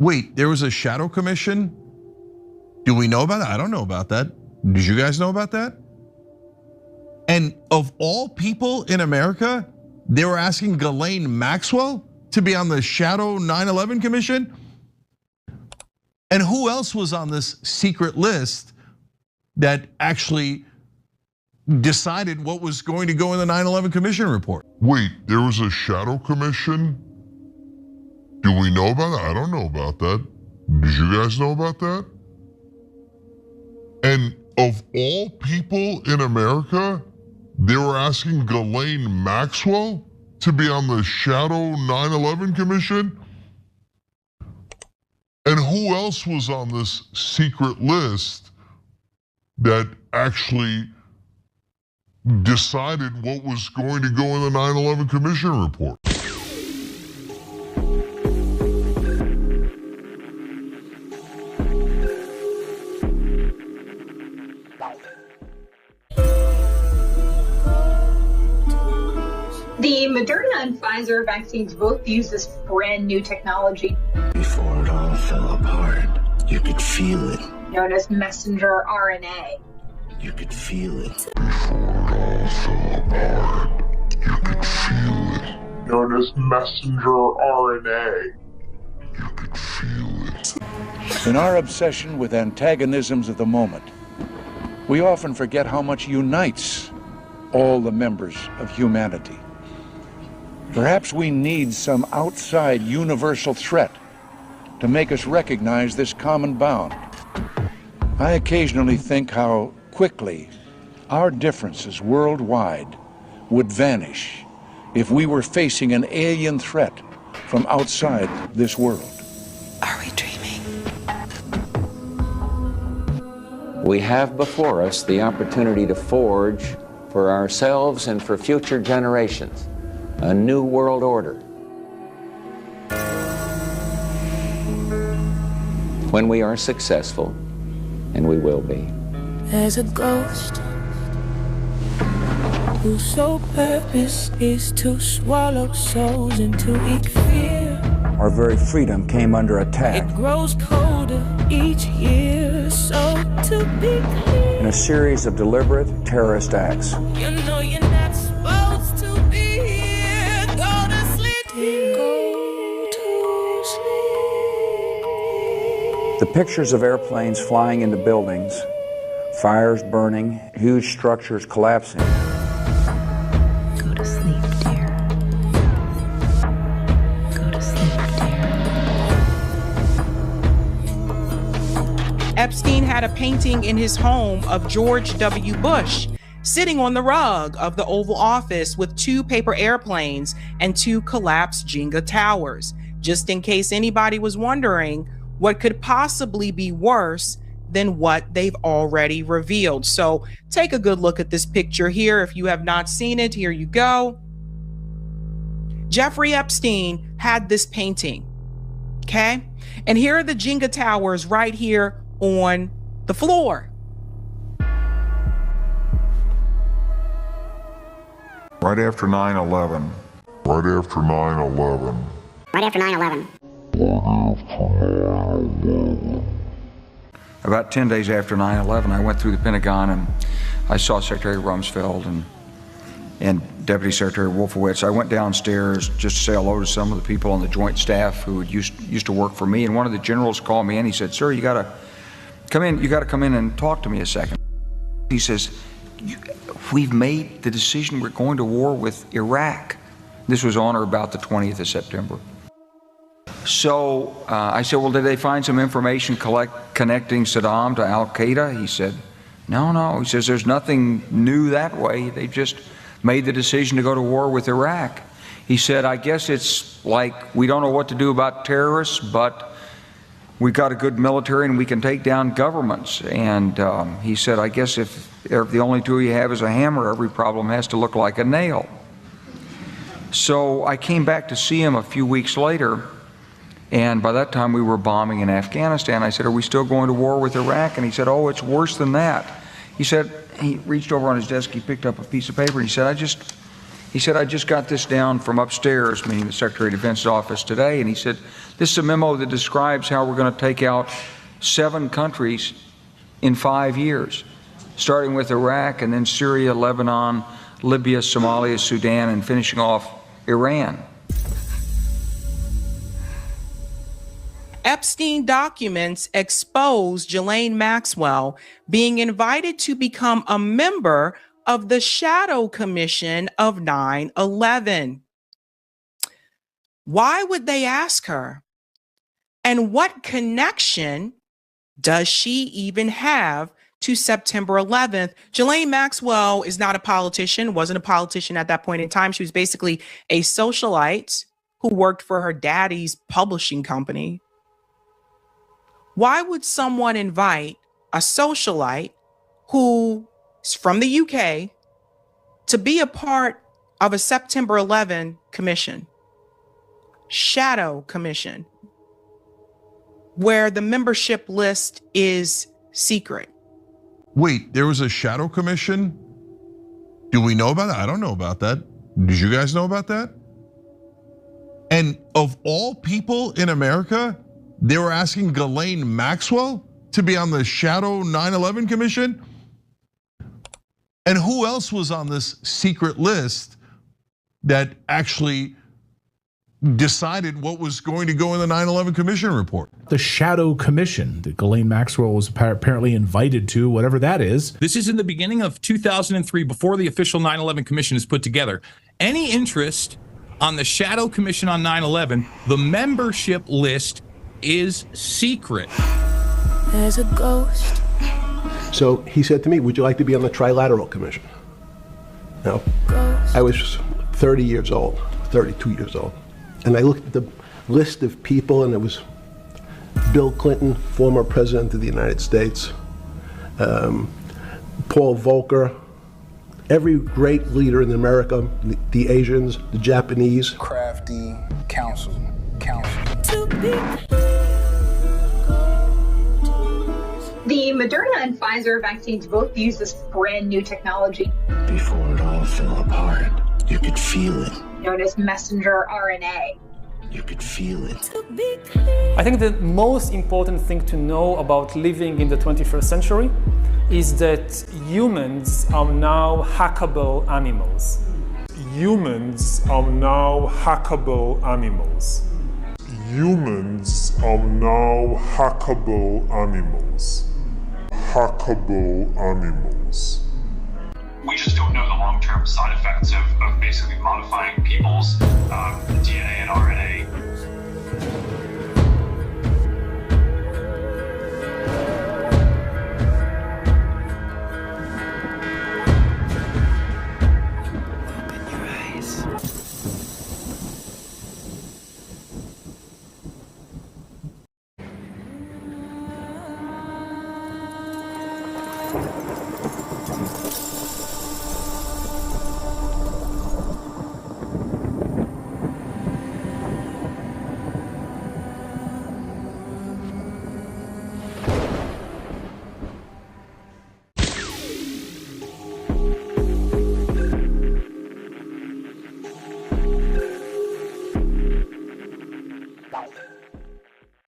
Wait, there was a shadow commission? Do we know about that? I don't know about that. Did you guys know about that? And of all people in America, they were asking Ghislaine Maxwell to be on the shadow 9/11 commission? And who else was on this secret list that actually decided what was going to go in the 9/11 commission report? Wait, there was a shadow commission? Do we know about that? I don't know about that. Did you guys know about that? And of all people in America, they were asking Ghislaine Maxwell to be on the shadow 9/11 commission? And who else was on this secret list that actually decided what was going to go in the 9/11 commission report? The Moderna and Pfizer vaccines both use this brand new technology. Before it all fell apart, you could feel it. Known as messenger RNA. You could feel it. Before it all fell apart, you could feel it. Known as messenger RNA. You could feel it. In our obsession with antagonisms of the moment, we often forget how much unites all the members of humanity. Perhaps we need some outside universal threat to make us recognize this common bound. I occasionally think how quickly our differences worldwide would vanish if we were facing an alien threat from outside this world. Are we dreaming? We have before us the opportunity to forge for ourselves and for future generations a new world order. When we are successful, and we will be. There's a ghost whose sole purpose is to swallow souls and to eke fear. Our very freedom came under attack. It grows colder each year, so to be clear, In a series of deliberate terrorist acts. you know you're not supposed to be here. Go to sleep. Go to sleep. The pictures of airplanes flying into buildings, fires burning, huge structures collapsing. Go to sleep, dear. Go to sleep, dear. Epstein had a painting in his home of George W. Bush sitting on the rug of the Oval Office with 2 paper airplanes and 2 collapsed Jenga towers, just in case anybody was wondering what could possibly be worse than what they've already revealed. So take a good look at this picture here. If you have not seen it, here you go. Jeffrey Epstein had this painting, okay? And here are the Jenga towers right here on the floor. Right after 9/11. Right after 9/11. Right after 9/11. About 10 days after 9/11, I went through the Pentagon and I saw Secretary Rumsfeld and Deputy Secretary Wolfowitz. I went downstairs just to say hello to some of the people on the Joint Staff who used to work for me. And one of the generals called me in. He said, "Sir, you got to come in. You got to come in and talk to me a second." He says, "We've made the decision. We're going to war with Iraq." This was on or about the 20th of September. So I said, "Well, did they find some information connecting Saddam to Al-Qaeda?" He said, No. He says, "There's nothing new that way. They just made the decision to go to war with Iraq." He said, "I guess it's like we don't know what to do about terrorists, but we've got a good military and we can take down governments." And he said, "I guess if the only tool you have is a hammer, every problem has to look like a nail." So I came back to see him a few weeks later, and by that time we were bombing in Afghanistan. I said, "Are we still going to war with Iraq?" And he said, "Oh, it's worse than that." He said, he reached over on his desk, he picked up a piece of paper, and he said, I just got this down from upstairs," meaning the Secretary of Defense's office today, and he said, This is a memo that describes how we're going to take out 7 countries in 5 years, starting with Iraq and then Syria, Lebanon, Libya, Somalia, Sudan, and finishing off Iran. Epstein documents expose Ghislaine Maxwell being invited to become a member of the Shadow Commission of 9/11. Why would they ask her? And what connection does she even have to September 11th? Ghislaine Maxwell is not a politician, wasn't a politician at that point in time. She was basically a socialite who worked for her daddy's publishing company. Why would someone invite a socialite who is from the UK to be a part of a September 11 commission, Shadow Commission, where the membership list is secret? Wait, there was a Shadow Commission? Do we know about that? I don't know about that. Did you guys know about that? And of all people in America, they were asking Ghislaine Maxwell to be on the Shadow 9/11 Commission? And who else was on this secret list that actually decided what was going to go in the 9/11 Commission report? The Shadow Commission that Ghislaine Maxwell was apparently invited to, whatever that is. This is in the beginning of 2003, before the official 9/11 Commission is put together. Any interest on the Shadow Commission on 9/11, the membership list is secret. There's a ghost. So he said to me, would you like to be on the Trilateral Commission? Now, I was 30 years old, 32 years old. And I looked at the list of people, and it was Bill Clinton, former president of the United States, Paul Volcker, every great leader in America, the Asians, the Japanese. Crafty counsel. The Moderna and Pfizer vaccines both use this brand new technology. Before it all fell apart, you could feel it. Known as messenger RNA. You could feel it. I think the most important thing to know about living in the 21st century is that humans are now hackable animals. Humans are now hackable animals. Humans are now hackable animals. Hackable animals. We just don't know the long-term side effects of basically modifying people's DNA and RNA.